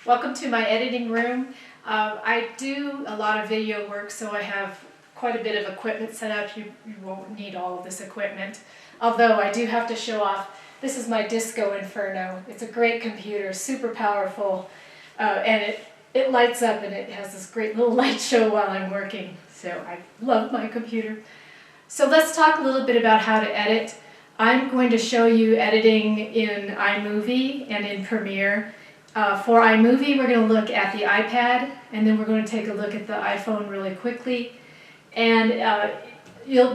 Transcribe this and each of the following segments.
Welcome to my editing room. I do a lot of video work, so I have quite a bit of equipment set up. You won't need all of this equipment. Although I do have to show off, this is my Disco Inferno. It's a great computer, super powerful, and it lights up and it has this great little light show while I'm working. So I love my computer. So let's talk a little bit about how to edit. I'm going to show you editing in iMovie and in Premiere. For iMovie, we're going to look at the iPad, and then we're going to take a look at the iPhone really quickly. And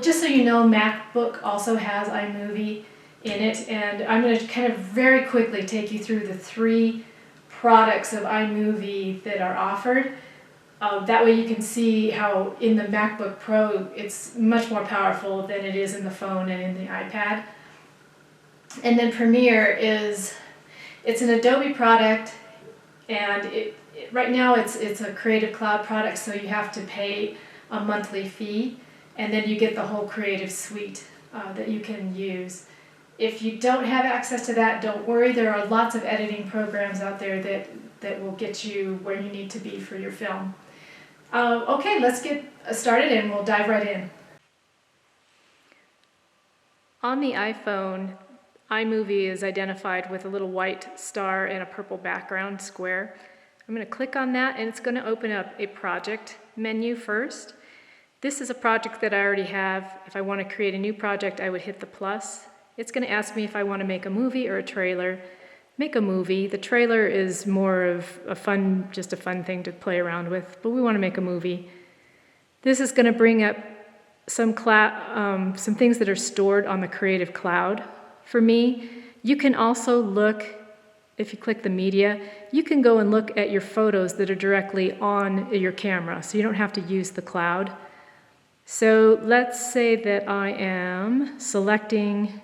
just so you know, MacBook also has iMovie in it, and I'm going to kind of very quickly take you through the three products of iMovie that are offered. That way you can see how in the MacBook Pro it's much more powerful than it is in the phone and in the iPad. And then Premiere it's an Adobe product, and right now it's a Creative Cloud product, so you have to pay a monthly fee, and then you get the whole Creative Suite that you can use. If you don't have access to that, don't worry. There are lots of editing programs out there that will get you where you need to be for your film. Okay, let's get started and we'll dive right in. On the iPhone, iMovie is identified with a little white star and a purple background square. I'm going to click on that, and it's going to open up a project menu first. This is a project that I already have. If I want to create a new project, I would hit the plus. It's going to ask me if I want to make a movie or a trailer. Make a movie. The trailer is more of just a fun thing to play around with, but we want to make a movie. This is going to bring up some things that are stored on the Creative Cloud. For me, you can also look, if you click the media, you can go and look at your photos that are directly on your camera, so you don't have to use the cloud. So let's say that I am selecting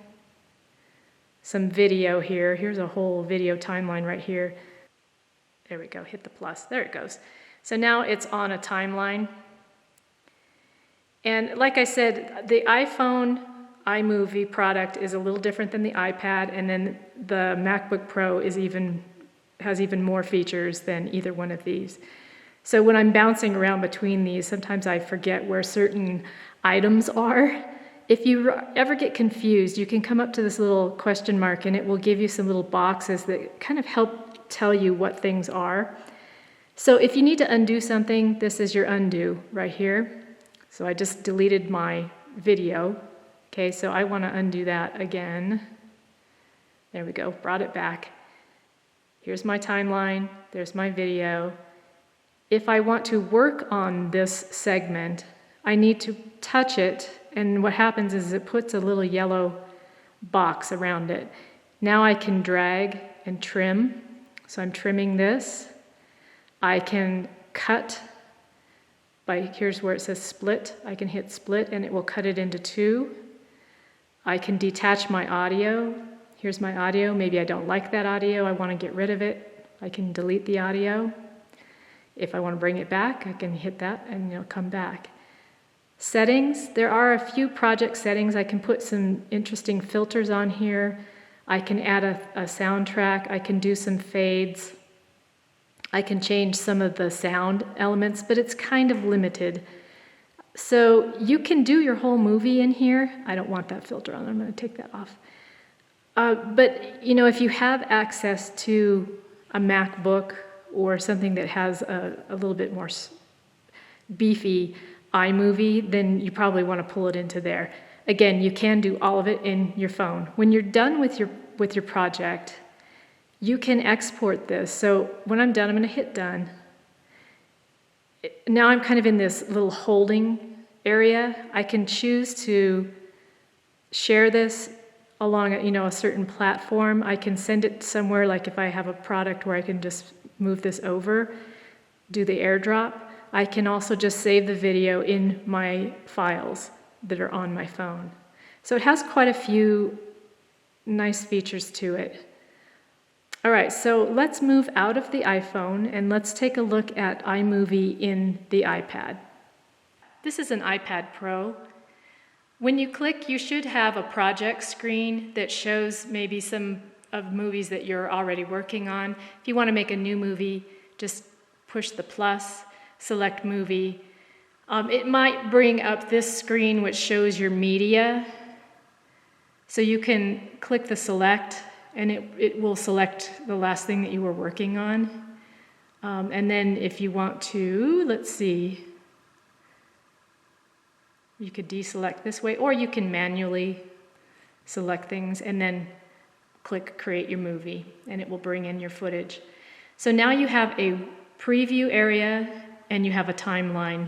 some video here. Here's a whole video timeline right here. There we go, hit the plus, there it goes. So now it's on a timeline. And like I said, the iPhone iMovie product is a little different than the iPad, and then the MacBook Pro has even more features than either one of these. So when I'm bouncing around between these, sometimes I forget where certain items are. If you ever get confused, you can come up to this little question mark, and it will give you some little boxes that kind of help tell you what things are. So if you need to undo something, this is your undo right here. So I just deleted my video. Okay, so I want to undo that again. There we go, brought it back. Here's my timeline, there's my video. If I want to work on this segment, I need to touch it, and what happens is it puts a little yellow box around it. Now I can drag and trim, so I'm trimming this. I can cut here's where it says split. I can hit split and it will cut it into two. I can detach my audio. Here's my audio. Maybe I don't like that audio. I want to get rid of it. I can delete the audio. If I want to bring it back, I can hit that and it'll come back. Settings. There are a few project settings. I can put some interesting filters on here. I can add a soundtrack. I can do some fades. I can change some of the sound elements, but it's kind of limited. So you can do your whole movie in here. I don't want that filter on. I'm going to take that off. But you know, if you have access to a MacBook or something that has a little bit more beefy iMovie, then you probably want to pull it into there. Again, you can do all of it in your phone. When you're done with your project, you can export this. So when I'm done, I'm going to hit done. Now I'm kind of in this little holding area. I can choose to share this along a certain platform. I can send it somewhere, like if I have a product where I can just move this over, do the airdrop. I can also just save the video in my files that are on my phone. So it has quite a few nice features to it. All right, so let's move out of the iPhone and let's take a look at iMovie in the iPad. This is an iPad Pro. When you click, you should have a project screen that shows maybe some of movies that you're already working on. If you want to make a new movie, just push the plus, select movie. It might bring up this screen which shows your media. So you can click the select and it will select the last thing that you were working on. And then if you want to, let's see, you could deselect this way, or you can manually select things and then click create your movie and it will bring in your footage. So now you have a preview area and you have a timeline.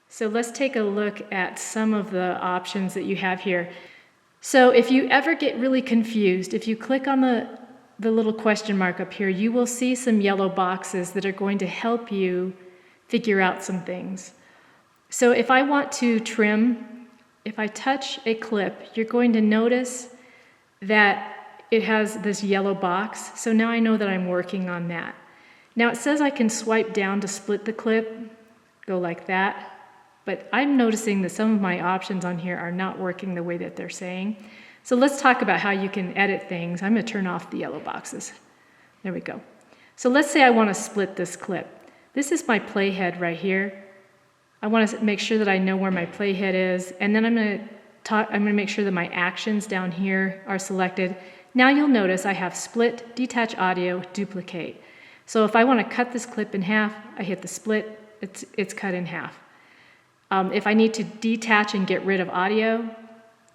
So let's take a look at some of the options that you have here. So if you ever get really confused, if you click on the little question mark up here, you will see some yellow boxes that are going to help you figure out some things. So if I want to trim, if I touch a clip, you're going to notice that it has this yellow box. So now I know that I'm working on that. Now it says I can swipe down to split the clip, go like that. But I'm noticing that some of my options on here are not working the way that they're saying. So let's talk about how you can edit things. I'm going to turn off the yellow boxes. There we go. So let's say I want to split this clip. This is my playhead right here. I want to make sure that I know where my playhead is, and then I'm going to make sure that my actions down here are selected. Now you'll notice I have split, detach audio, duplicate. So if I want to cut this clip in half, I hit the split, it's cut in half. If I need to detach and get rid of audio,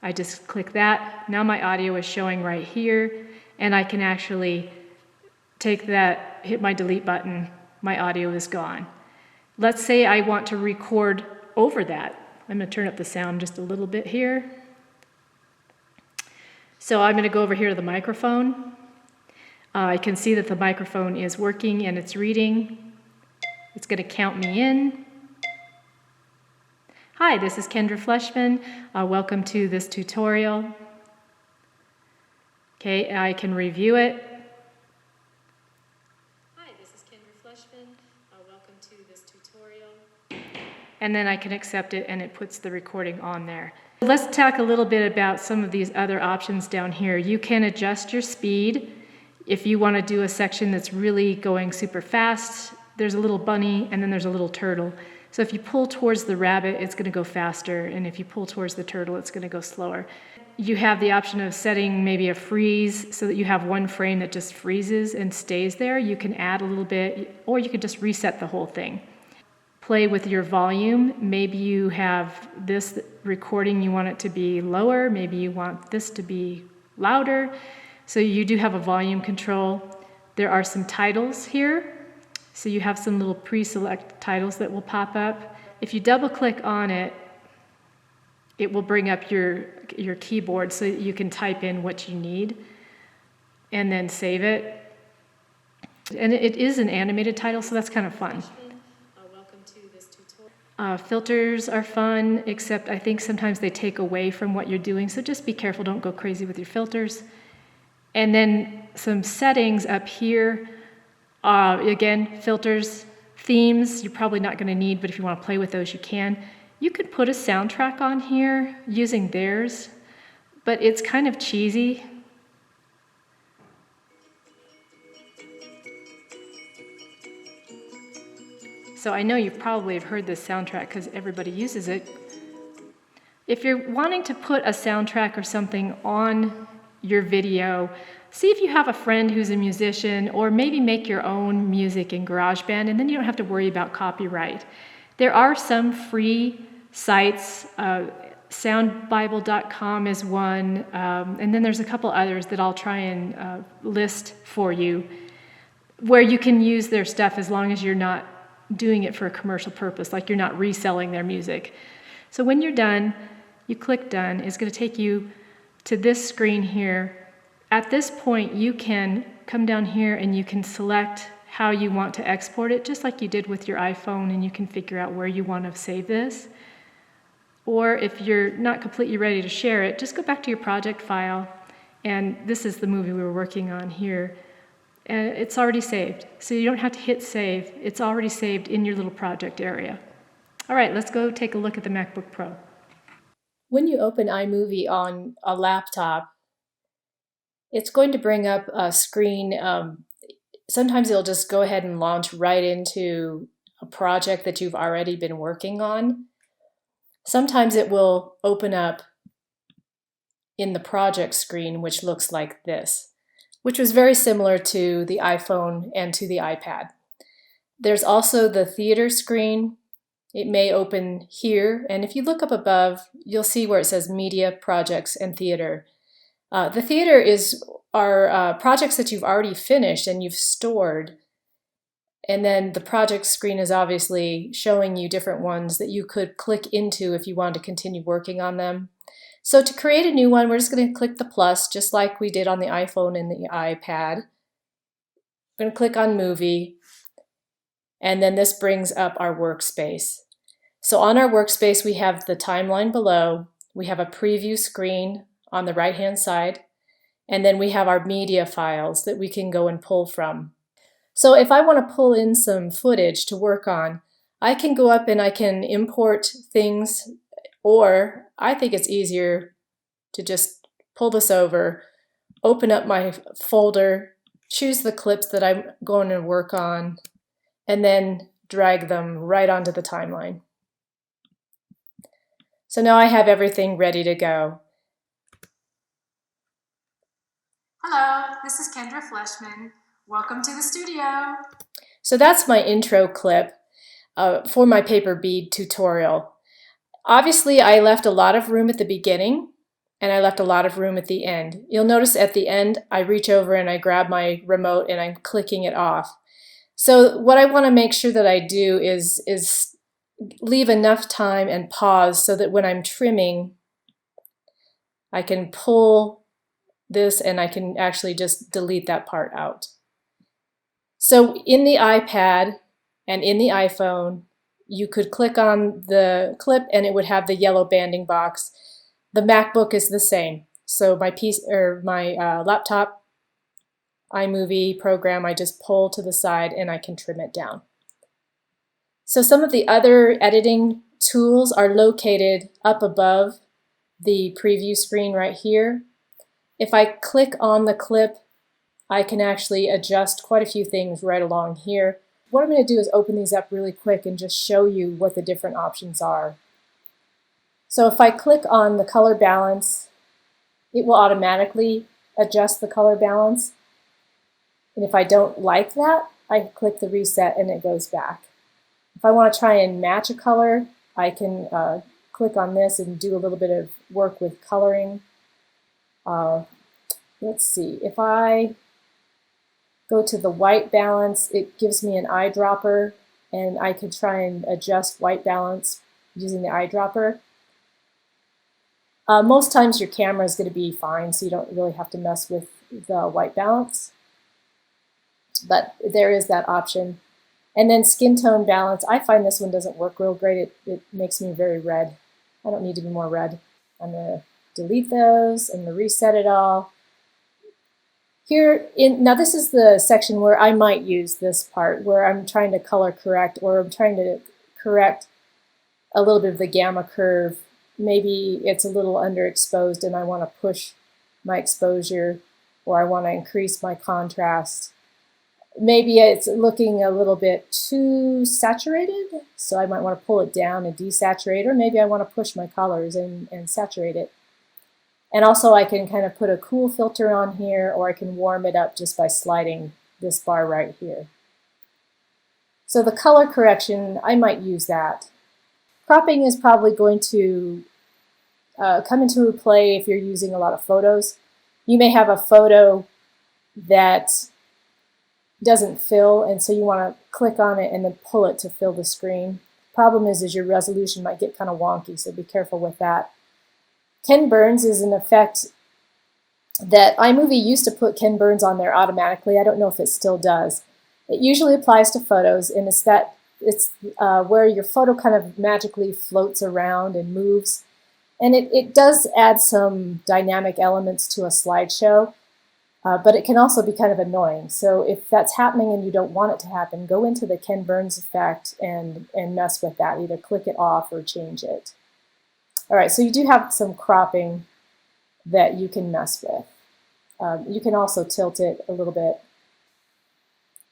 I just click that. Now my audio is showing right here, and I can actually take that, hit my delete button, my audio is gone. Let's say I want to record over that. I'm going to turn up the sound just a little bit here. So I'm going to go over here to the microphone. I can see that the microphone is working and it's reading. It's going to count me in. Hi, this is Kendra Fleshman. Welcome to this tutorial. Okay, I can review it. Hi, this is Kendra Fleshman. Welcome to this tutorial. And then I can accept it and it puts the recording on there. Let's talk a little bit about some of these other options down here. You can adjust your speed. If you want to do a section that's really going super fast, there's a little bunny and then there's a little turtle. So if you pull towards the rabbit, it's going to go faster, and if you pull towards the turtle, it's going to go slower. You have the option of setting maybe a freeze so that you have one frame that just freezes and stays there. You can add a little bit, or you could just reset the whole thing. Play with your volume. Maybe you have this recording, you want it to be lower. Maybe you want this to be louder. So you do have a volume control. There are some titles here. So you have some little pre-select titles that will pop up. If you double click on it, it will bring up your keyboard so that you can type in what you need and then save it. And it is an animated title, so that's kind of fun. Welcome to this tutorial. Filters are fun, except I think sometimes they take away from what you're doing, so just be careful, don't go crazy with your filters. And then some settings up here. Again, filters, themes, you're probably not going to need, but if you want to play with those, you can. You could put a soundtrack on here using theirs, but it's kind of cheesy. So I know you probably have heard this soundtrack because everybody uses it. If you're wanting to put a soundtrack or something on your video, see if you have a friend who's a musician, or maybe make your own music in GarageBand, and then you don't have to worry about copyright. There are some free sites. Soundbible.com is one, and then there's a couple others that I'll try and list for you, where you can use their stuff as long as you're not doing it for a commercial purpose, like you're not reselling their music. So when you're done, you click done. It's going to take you to this screen here. At this point, you can come down here and you can select how you want to export it, just like you did with your iPhone, and you can figure out where you want to save this. Or if you're not completely ready to share it, just go back to your project file, and this is the movie we were working on here, and it's already saved. So you don't have to hit save. It's already saved in your little project area. All right, let's go take a look at the MacBook Pro. When you open iMovie on a laptop, it's going to bring up a screen. Sometimes it'll just go ahead and launch right into a project that you've already been working on. Sometimes it will open up in the project screen, which looks like this, which was very similar to the iPhone and to the iPad. There's also the theater screen. It may open here, and if you look up above, you'll see where it says Media, Projects, and Theater. The theater are projects that you've already finished and you've stored, and then the project screen is obviously showing you different ones that you could click into if you wanted to continue working on them. So to create a new one, we're just going to click the plus, just like we did on the iPhone and the iPad. I'm going to click on Movie, and then this brings up our workspace. So on our workspace, we have the timeline below, we have a preview screen on the right-hand side, and then we have our media files that we can go and pull from. So if I want to pull in some footage to work on, I can go up and I can import things, or I think it's easier to just pull this over, open up my folder, choose the clips that I'm going to work on, and then drag them right onto the timeline. So now I have everything ready to go. Hello, this is Kendra Fleshman. Welcome to the studio. So that's my intro clip for my paper bead tutorial. Obviously, I left a lot of room at the beginning and I left a lot of room at the end. You'll notice at the end, I reach over and I grab my remote and I'm clicking it off. So what I want to make sure that I do is leave enough time and pause so that when I'm trimming, I can pull this and I can actually just delete that part out. So in the iPad and in the iPhone, you could click on the clip and it would have the yellow banding box. The MacBook is the same. So my laptop iMovie program, I just pull to the side and I can trim it down. So some of the other editing tools are located up above the preview screen right here. If I click on the clip, I can actually adjust quite a few things right along here. What I'm going to do is open these up really quick and just show you what the different options are. So if I click on the color balance, it will automatically adjust the color balance. And if I don't like that, I click the reset and it goes back. If I want to try and match a color, I can click on this and do a little bit of work with coloring. Let's see, if I go to the white balance, it gives me an eyedropper, and I could try and adjust white balance using the eyedropper. Most times your camera is going to be fine, so you don't really have to mess with the white balance. But there is that option. And then skin tone balance, I find this one doesn't work real great. It makes me very red. I don't need to be more red. I'm going to delete those and reset it all. Now this is the section where I might use this part, where I'm trying to color correct, or I'm trying to correct a little bit of the gamma curve. Maybe it's a little underexposed and I want to push my exposure, or I want to increase my contrast. Maybe it's looking a little bit too saturated, so I might want to pull it down and desaturate, or maybe I want to push my colors and saturate it. And also I can kind of put a cool filter on here, or I can warm it up just by sliding this bar right here. So the color correction, I might use that. Cropping is probably going to come into play if you're using a lot of photos. You may have a photo that doesn't fill, and so you want to click on it and then pull it to fill the screen. Problem is your resolution might get kind of wonky, so be careful with that. Ken Burns is an effect that iMovie used to put Ken Burns on there automatically. I don't know if it still does. It usually applies to photos, and it's where your photo kind of magically floats around and moves. And it does add some dynamic elements to a slideshow, but it can also be kind of annoying. So if that's happening and you don't want it to happen, go into the Ken Burns effect and mess with that. Either click it off or change it. All right, so you do have some cropping that you can mess with. You can also tilt it a little bit.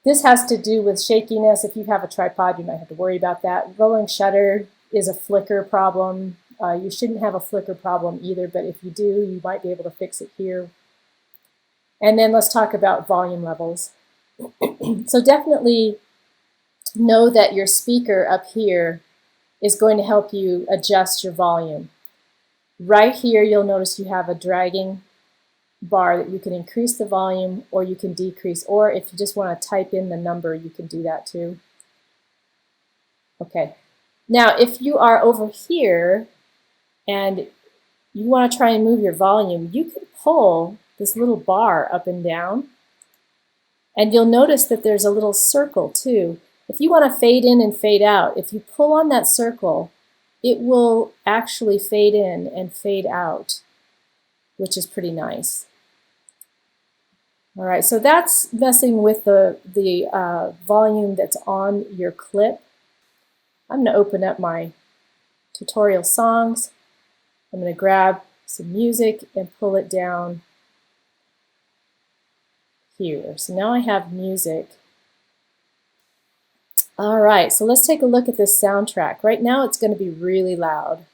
This has to do with shakiness. If you have a tripod, you might have to worry about that. Rolling shutter is a flicker problem. You shouldn't have a flicker problem either, but if you do, you might be able to fix it here. And then let's talk about volume levels. So definitely know that your speaker up here is going to help you adjust your volume. Right here, you'll notice you have a dragging bar that you can increase the volume or you can decrease, or if you just want to type in the number, you can do that too. Okay, now if you are over here and you want to try and move your volume, you can pull this little bar up and down, and you'll notice that there's a little circle too. If you want to fade in and fade out, if you pull on that circle, it will actually fade in and fade out, which is pretty nice. All right, so that's messing with the volume that's on your clip. I'm going to open up my tutorial songs. I'm going to grab some music and pull it down here. So now I have music. All right, so let's take a look at this soundtrack. Right now it's going to be really loud.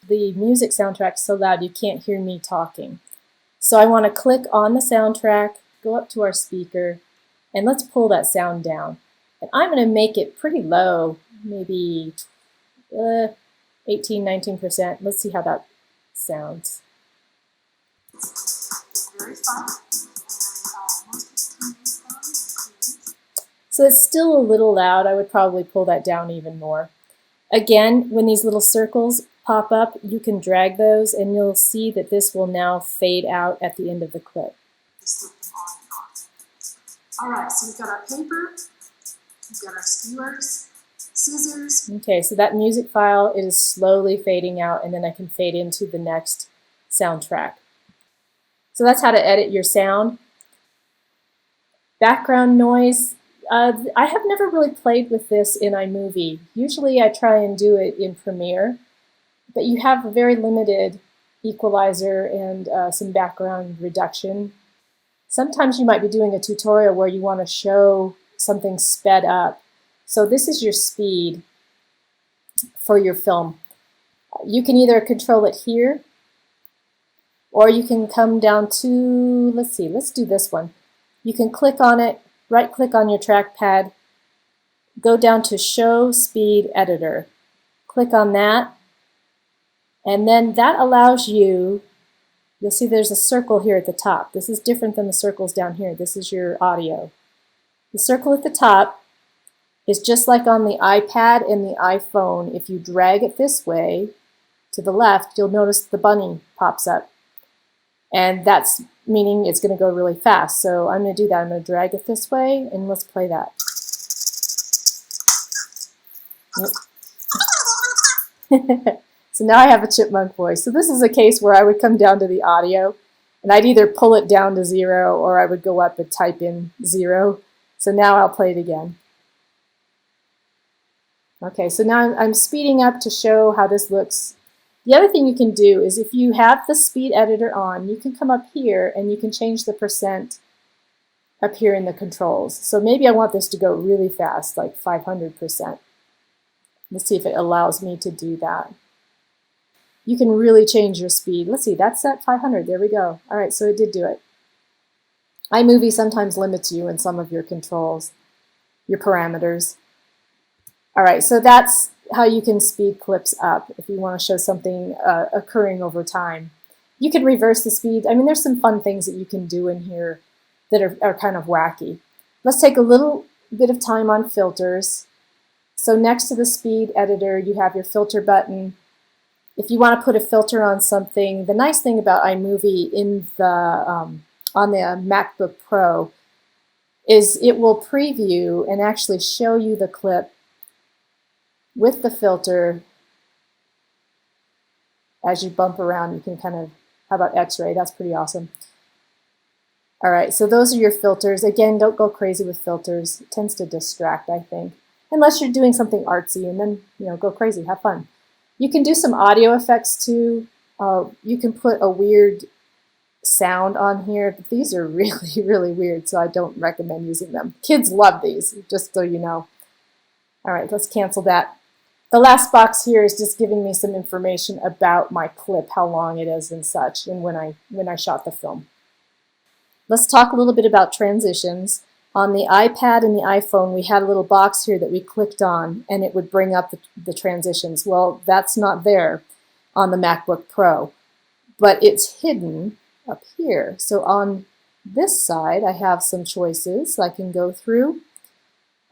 The music soundtrack is so loud you can't hear me talking. So I want to click on the soundtrack, go up to our speaker, and let's pull that sound down. And I'm going to make it pretty low, maybe 18–19%. Let's see how that sounds. So it's still a little loud. I would probably pull that down even more. Again, when these little circles pop up, you can drag those and you'll see that this will now fade out at the end of the clip. All right, so we've got our paper, we've got our skewers, scissors. Okay, so that music file is slowly fading out, and then I can fade into the next soundtrack. So that's how to edit your sound. Background noise. I have never really played with this in iMovie. Usually I try and do it in Premiere, but you have a very limited equalizer and some background reduction. Sometimes you might be doing a tutorial where you want to show something sped up. So this is your speed for your film. You can either control it here, or you can come down to, let's see, let's do this one. You can click on it, right-click on your trackpad, go down to Show Speed Editor. Click on that, and then that allows you, you'll see there's a circle here at the top. This is different than the circles down here. This is your audio. The circle at the top is just like on the iPad and the iPhone. If you drag it this way to the left, you'll notice the bunny pops up. And that's meaning it's going to go really fast. So I'm going to do that. I'm going to drag it this way, and let's play that. So now I have a chipmunk voice. So this is a case where I would come down to the audio, and I'd either pull it down to 0 or I would go up and type in 0. So now I'll play it again. Okay, so now I'm speeding up to show how this looks. The other thing you can do is if you have the speed editor on, you can come up here and you can change the percent up here in the controls. So maybe I want this to go really fast, like 500%. Let's see if it allows me to do that. You can really change your speed. Let's see, that's at 500. There we go. All right, so it did do it. iMovie sometimes limits you in some of your controls, your parameters. All right, so that's how you can speed clips up if you want to show something occurring over time. You can reverse the speed. I mean, there's some fun things that you can do in here that are kind of wacky. Let's take a little bit of time on filters. So next to the speed editor, you have your filter button. If you want to put a filter on something, the nice thing about iMovie in the on the MacBook Pro is it will preview and actually show you the clip with the filter. As you bump around, you can kind of, how about X-ray? That's pretty awesome. All right, so those are your filters. Again, don't go crazy with filters. It tends to distract, I think. Unless you're doing something artsy, and then, you know, go crazy, have fun. You can do some audio effects too. You can put a weird sound on here, but these are really, really weird, so I don't recommend using them. Kids love these, just so you know. All right, let's cancel that. The last box here is just giving me some information about my clip, how long it is and such, and when I shot the film. Let's talk a little bit about transitions. On the iPad and the iPhone, we had a little box here that we clicked on, and it would bring up the transitions. Well, that's not there on the MacBook Pro, but it's hidden up here. So on this side, I have some choices I can go through.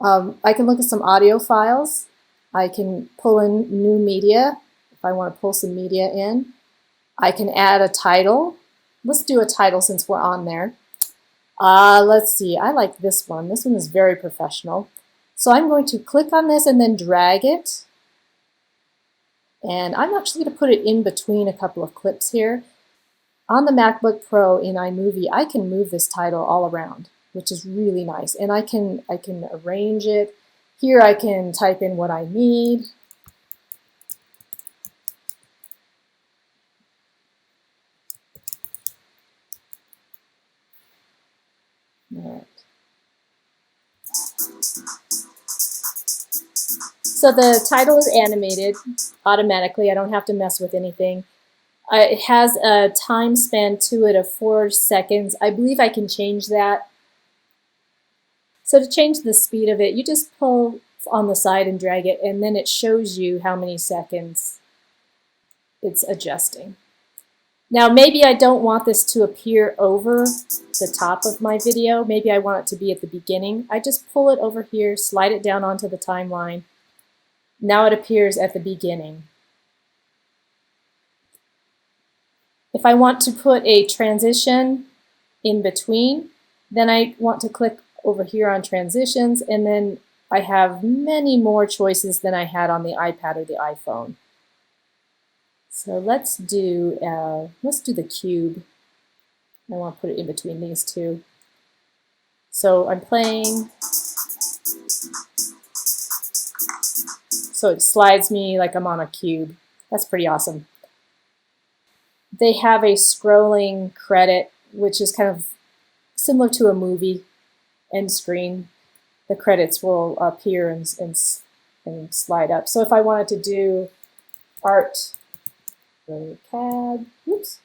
I can look at some audio files. I can pull in new media if I want to pull some media in. I can add a title. Let's do a title since we're on there. Let's see, I like this one. This one is very professional. So I'm going to click on this and then drag it. And I'm actually going to put it in between a couple of clips here. On the MacBook Pro in iMovie, I can move this title all around, which is really nice. And I can arrange it. Here I can type in what I need. All right. So the title is animated automatically. I don't have to mess with anything. It has a time span to it of 4 seconds. I believe I can change that. So to change the speed of it, you just pull on the side and drag it, and then it shows you how many seconds it's adjusting. Now maybe I don't want this to appear over the top of my video. Maybe I want it to be at the beginning. I just pull it over here, slide it down onto the timeline. Now it appears at the beginning. If I want to put a transition in between, then I want to click over here on transitions, and then I have many more choices than I had on the iPad or the iPhone. So let's do the cube. I want to put it in between these two. So I'm playing. So it slides me like I'm on a cube. That's pretty awesome. They have a scrolling credit, which is kind of similar to a movie end screen. The credits will appear and slide up. So if I wanted to do art, CAD, oops,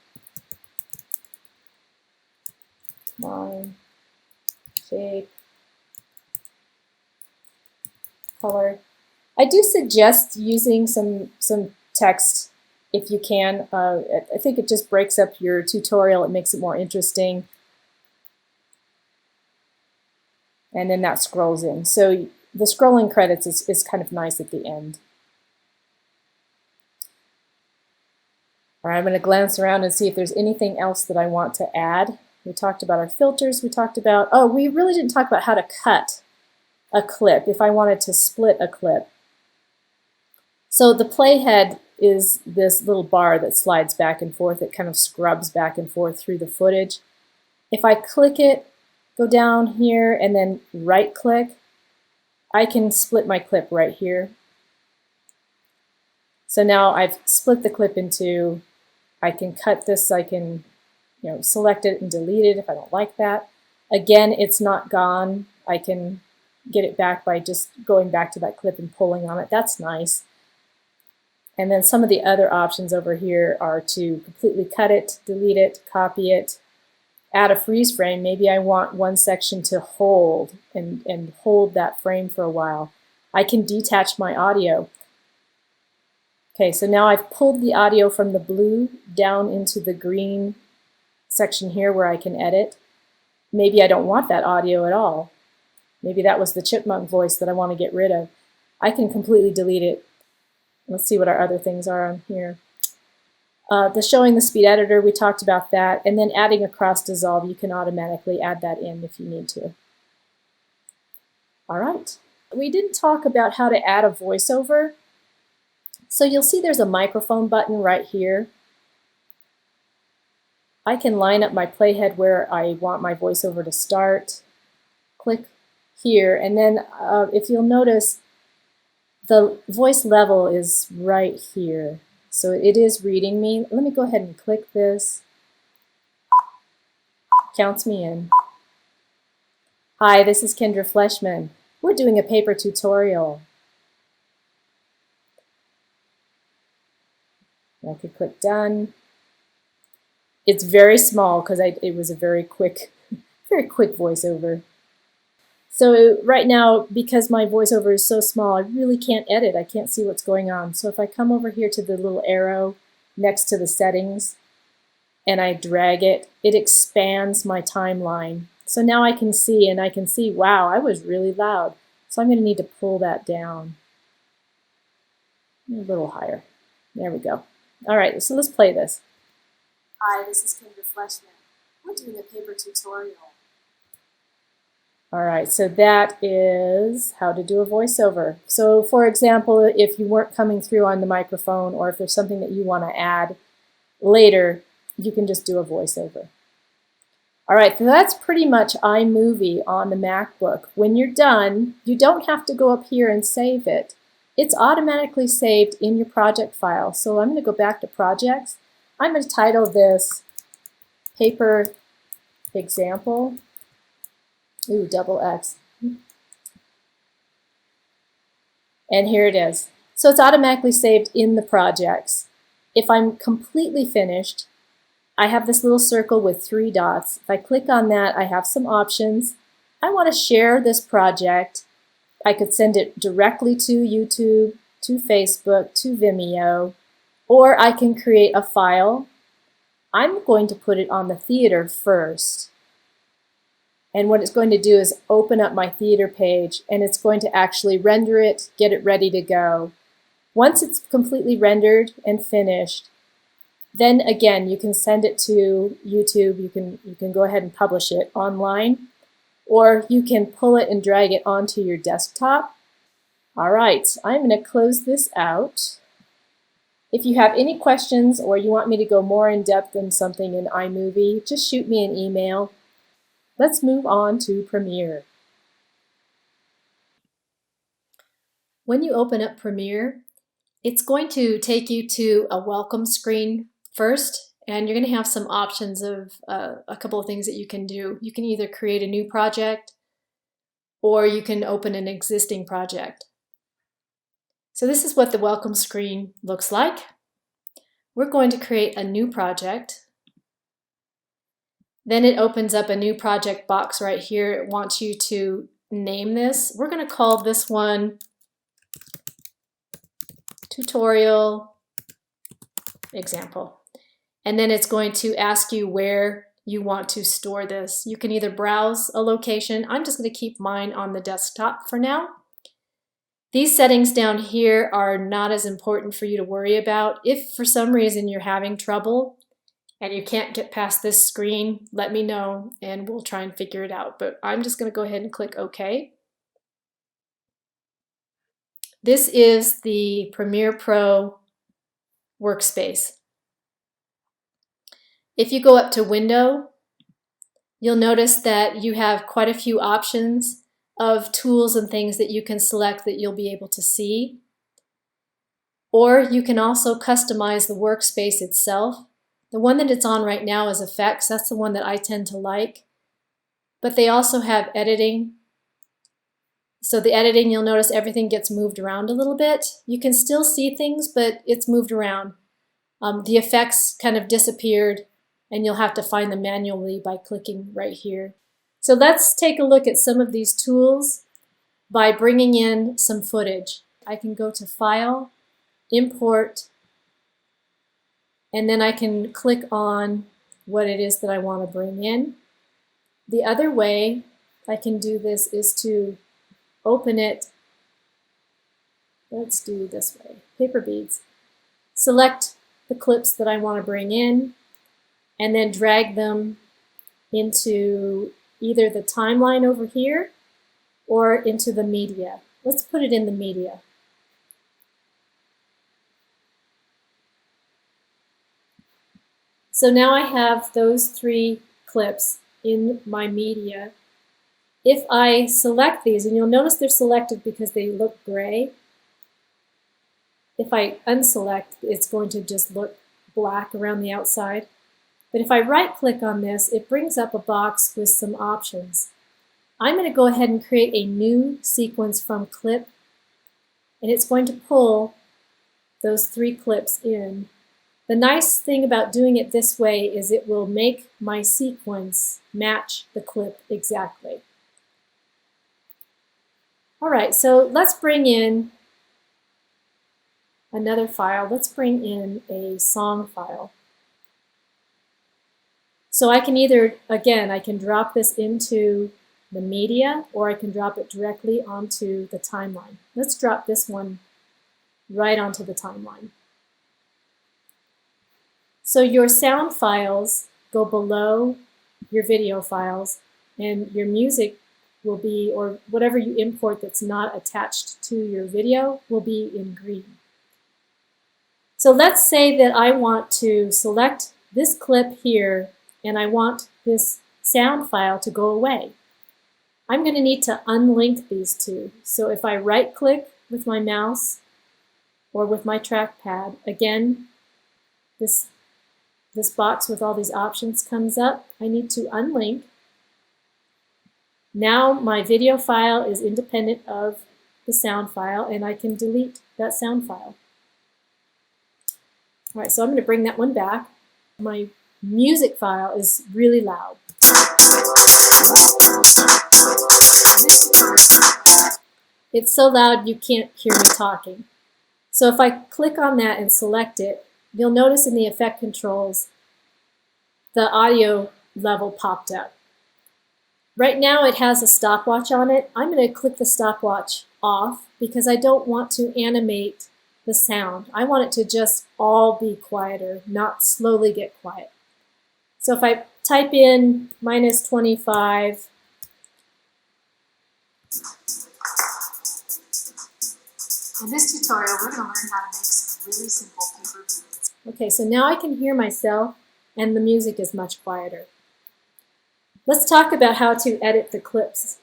line, shape, color. I do suggest using some text if you can. I think it just breaks up your tutorial. It makes it more interesting. And then that scrolls in. So the scrolling credits is kind of nice at the end. All right, I'm going to glance around and see if there's anything else that I want to add. We talked about our filters. We talked about, oh, we really didn't talk about how to cut a clip if I wanted to split a clip. So the playhead is this little bar that slides back and forth. It kind of scrubs back and forth through the footage. If I click it, go down here and then right click, I can split my clip right here. So now I've split the clip into, I can cut this, I can select it and delete it if I don't like that. Again, it's not gone. I can get it back by just going back to that clip and pulling on it. That's nice. And then some of the other options over here are to completely cut it, delete it, copy it, add a freeze frame. Maybe I want one section to hold and hold that frame for a while. I can detach my audio. Okay, so now I've pulled the audio from the blue down into the green section here where I can edit. Maybe I don't want that audio at all. Maybe that was the chipmunk voice that I want to get rid of. I can completely delete it. Let's see what our other things are on here. The showing the speed editor, we talked about that. And then adding a cross dissolve, you can automatically add that in if you need to. All right. We didn't talk about how to add a voiceover. So you'll see there's a microphone button right here. I can line up my playhead where I want my voiceover to start. Click here, and then if you'll notice, The voice level is right here. So it is reading me. Let me go ahead and click this. Counts me in. Hi, this is Kendra Fleshman. We're doing a paper tutorial. I could click done. It's very small because it was a very quick voiceover. So right now, because my voiceover is so small, I really can't edit. I can't see what's going on. So if I come over here to the little arrow next to the settings and I drag it, it expands my timeline. So now I can see, and I can see, wow, I was really loud. So I'm going to need to pull that down a little higher. There we go. All right, so let's play this. Hi, this is Kendra Fleshman. We're doing a paper tutorial. All right, so that is how to do a voiceover. So for example, if you weren't coming through on the microphone, or if there's something that you want to add later, you can just do a voiceover. All right, so that's pretty much iMovie on the MacBook. When you're done, you don't have to go up here and save it. It's automatically saved in your project file. So I'm going to go back to projects. I'm going to title this paper example. Ooh, double X. And here it is. So it's automatically saved in the projects. If I'm completely finished, I have this little circle with 3 dots. If I click on that, I have some options. I want to share this project. I could send it directly to YouTube, to Facebook, to Vimeo, or I can create a file. I'm going to put it on the theater first. And what it's going to do is open up my theater page, and it's going to actually render it, get it ready to go. Once it's completely rendered and finished, then again, you can send it to YouTube. You can go ahead and publish it online, or you can pull it and drag it onto your desktop. All right, I'm going to close this out. If you have any questions or you want me to go more in depth in something in iMovie, just shoot me an email. Let's move on to Premiere. When you open up Premiere, it's going to take you to a welcome screen first, and you're going to have some options of a couple of things that you can do. You can either create a new project, or you can open an existing project. So this is what the welcome screen looks like. We're going to create a new project. Then it opens up a new project box right here. It wants you to name this. We're going to call this one Tutorial Example. And then it's going to ask you where you want to store this. You can either browse a location. I'm just going to keep mine on the desktop for now. These settings down here are not as important for you to worry about. If for some reason you're having trouble and you can't get past this screen, let me know and we'll try and figure it out. But I'm just going to go ahead and click OK. This is the Premiere Pro workspace. If you go up to Window, you'll notice that you have quite a few options of tools and things that you can select that you'll be able to see. Or you can also customize the workspace itself. The one that it's on right now is Effects. That's the one that I tend to like. But they also have Editing. So the editing, you'll notice everything gets moved around a little bit. You can still see things, but it's moved around. The effects kind of disappeared, and you'll have to find them manually by clicking right here. So let's take a look at some of these tools by bringing in some footage. I can go to File, Import, and then I can click on what it is that I want to bring in. The other way I can do this is to open it. Let's do this way. Paper beads. Select the clips that I want to bring in and then drag them into either the timeline over here or into the media. Let's put it in the media. So now I have those 3 clips in my media. If I select these, and you'll notice they're selected because they look gray, If I unselect, it's going to just look black around the outside. But if I right-click on this, it brings up a box with some options. I'm going to go ahead and create a new sequence from clip, and it's going to pull those 3 clips in. The nice thing about doing it this way is it will make my sequence match the clip exactly. All right, so let's bring in another file. Let's bring in a song file. So I can either, again, I can drop this into the media, or I can drop it directly onto the timeline. Let's drop this one right onto the timeline. So your sound files go below your video files, and your music will be, or whatever you import that's not attached to your video, will be in green. So let's say that I want to select this clip here, and I want this sound file to go away. I'm going to need to unlink these two. So if I right-click with my mouse or with my trackpad, again, this box with all these options comes up. I need to unlink. Now my video file is independent of the sound file, and I can delete that sound file. All right, so I'm going to bring that one back. My music file is really loud. It's so loud you can't hear me talking. So if I click on that and select it, you'll notice in the effect controls, the audio level popped up. Right now it has a stopwatch on it. I'm going to click the stopwatch off because I don't want to animate the sound. I want it to just all be quieter, not slowly get quiet. So if I type in -25, In this tutorial, we're going to learn how to make some really simple paper beads. okay, so now I can hear myself and the music is much quieter. Let's talk about how to edit the clips.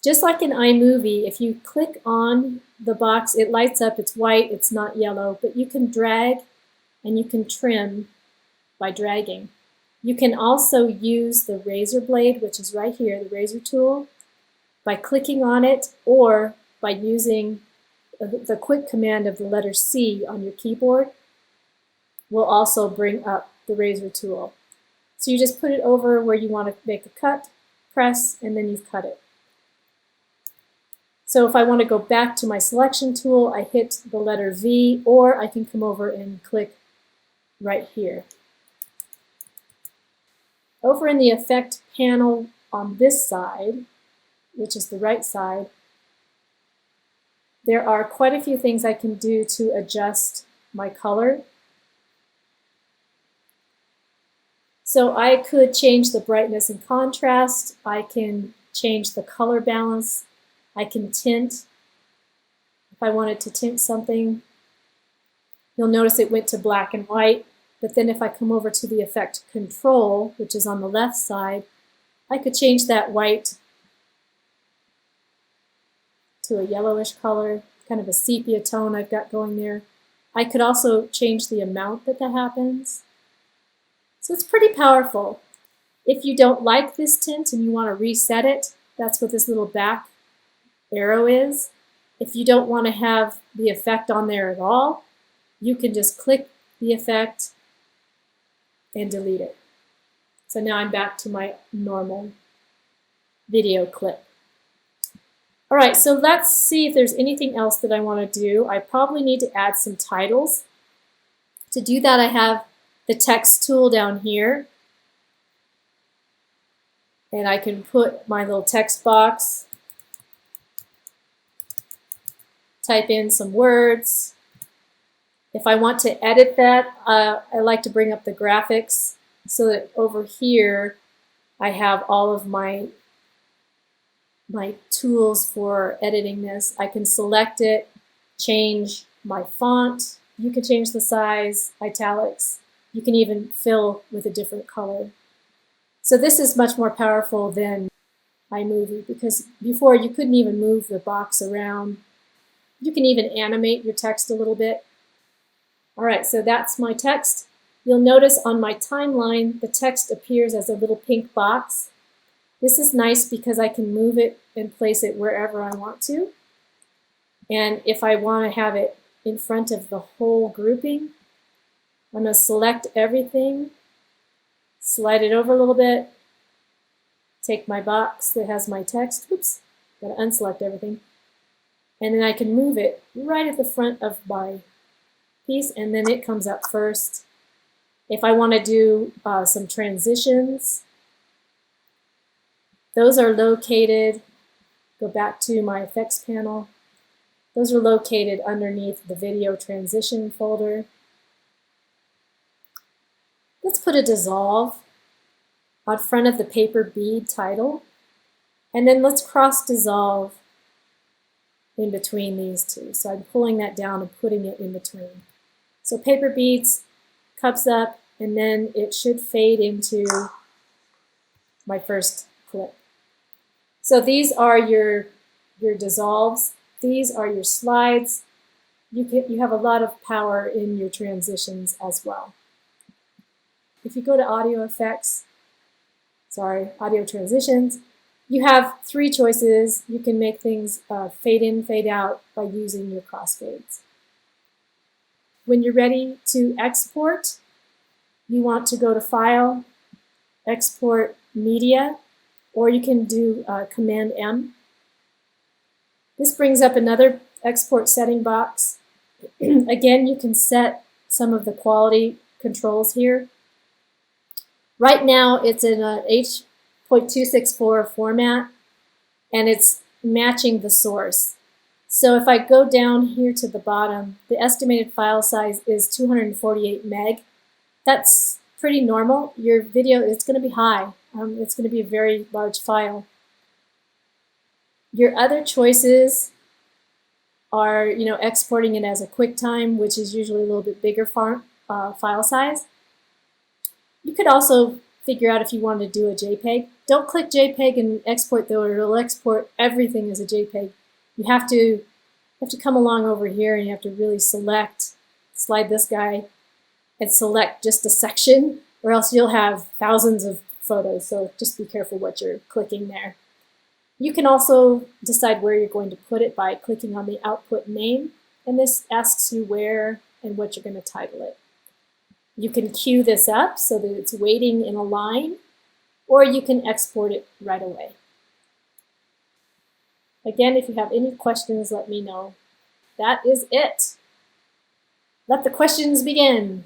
Just like in iMovie, if you click on the box, it lights up, it's white, it's not yellow, but you can drag and you can trim by dragging. You can also use the razor blade, which is right here, the razor tool, by clicking on it, or by using the quick command of the letter C on your keyboard will also bring up the razor tool. So you just put it over where you want to make a cut, press, and then you've cut it. So if I want to go back to my selection tool, I hit the letter V, or I can come over and click right here. Over in the effect panel on this side, which is the right side, there are quite a few things I can do to adjust my color. So I could change the brightness and contrast, I can change the color balance, I can tint. If I wanted to tint something, you'll notice it went to black and white, but then if I come over to the effect control, which is on the left side, I could change that white to a yellowish color, kind of a sepia tone I've got going there. I could also change the amount that happens. So it's pretty powerful. If you don't like this tint and you want to reset it, that's what this little back arrow is. If you don't want to have the effect on there at all, you can just click the effect and delete it. So now I'm back to my normal video clip. All right, so let's see if there's anything else that I want to do. I probably need to add some titles. To do that, I have the text tool down here. And I can put my little text box, type in some words. If I want to edit that, I like to bring up the graphics so that over here I have all of my tools for editing this. I can select it, change my font. You can change the size, italics. You can even fill with a different color. So this is much more powerful than iMovie because before you couldn't even move the box around. You can even animate your text a little bit. All right, so that's my text. You'll notice on my timeline, the text appears as a little pink box. This is nice because I can move it and place it wherever I want to. And if I want to have it in front of the whole grouping, I'm going to select everything, slide it over a little bit, take my box that has my text, oops, got to unselect everything, and then I can move it right at the front of my piece, and then it comes up first. If I want to do some transitions, those are located, go back to my effects panel, those are located underneath the video transition folder. Let's put a dissolve on front of the paper bead title, and then let's cross dissolve in between these two. So I'm pulling that down and putting it in between. So paper beads, cups up, and then it should fade into my first clip. So these are your dissolves. These are your slides. You have a lot of power in your transitions as well. If you go to audio effects, audio transitions, you have three choices. You can make things fade in, fade out by using your crossfades. When you're ready to export, you want to go to File, Export Media, or you can do Command M. This brings up another export setting box. Again, you can set some of the quality controls here. Right now, it's in a H.264 format, and it's matching the source. So if I go down here to the bottom, the estimated file size is 248 meg. That's pretty normal. Your video is going to be high. It's going to be a very large file. Your other choices are, exporting it as a QuickTime, which is usually a little bit bigger file size. You could also figure out if you want to do a JPEG. Don't click JPEG and export though, or it'll export everything as a JPEG. You have to come along over here and you have to really slide this guy, and select just a section, or else you'll have thousands of photos. So just be careful what you're clicking there. You can also decide where you're going to put it by clicking on the output name, and this asks you where and what you're going to title it. You can queue this up so that it's waiting in a line, or you can export it right away. Again, if you have any questions, let me know. That is it. Let the questions begin.